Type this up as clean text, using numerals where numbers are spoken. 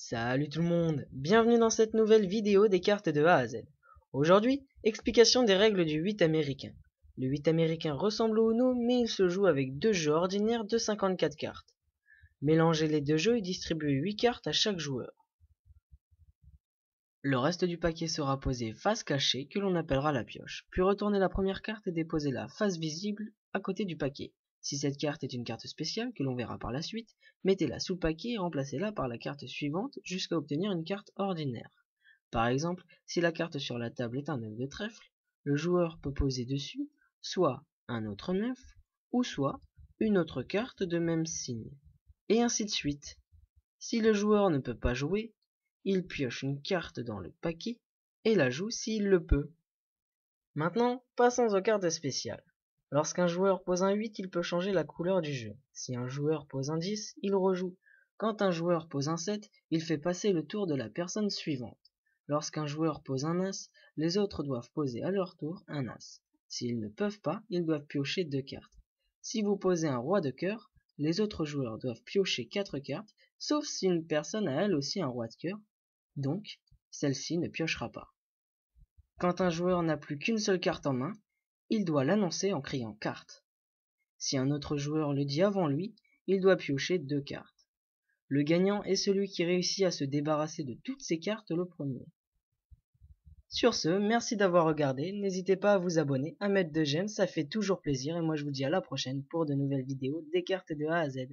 Salut tout le monde, bienvenue dans cette nouvelle vidéo des cartes de A à Z. Aujourd'hui, explication des règles du 8 américain. Le 8 américain ressemble au Uno, mais il se joue avec deux jeux ordinaires de 54 cartes. Mélangez les deux jeux et distribuez 8 cartes à chaque joueur. Le reste du paquet sera posé face cachée que l'on appellera la pioche, puis retournez la première carte et déposez-la face visible à côté du paquet. Si cette carte est une carte spéciale que l'on verra par la suite, mettez-la sous le paquet et remplacez-la par la carte suivante jusqu'à obtenir une carte ordinaire. Par exemple, si la carte sur la table est un 9 de trèfle, le joueur peut poser dessus soit un autre 9 ou soit une autre carte de même signe. Et ainsi de suite. Si le joueur ne peut pas jouer, il pioche une carte dans le paquet et la joue s'il le peut. Maintenant, passons aux cartes spéciales. Lorsqu'un joueur pose un 8, il peut changer la couleur du jeu. Si un joueur pose un 10, il rejoue. Quand un joueur pose un 7, il fait passer le tour de la personne suivante. Lorsqu'un joueur pose un As, les autres doivent poser à leur tour un As. S'ils ne peuvent pas, ils doivent piocher 2 cartes. Si vous posez un roi de cœur, les autres joueurs doivent piocher 4 cartes, sauf si une personne a elle aussi un roi de cœur, donc celle-ci ne piochera pas. Quand un joueur n'a plus qu'une seule carte en main, il doit l'annoncer en criant carte. Si un autre joueur le dit avant lui, il doit piocher 2 cartes. Le gagnant est celui qui réussit à se débarrasser de toutes ses cartes le premier. Sur ce, merci d'avoir regardé, n'hésitez pas à vous abonner, à mettre de j'aime, ça fait toujours plaisir et moi je vous dis à la prochaine pour de nouvelles vidéos des cartes de A à Z.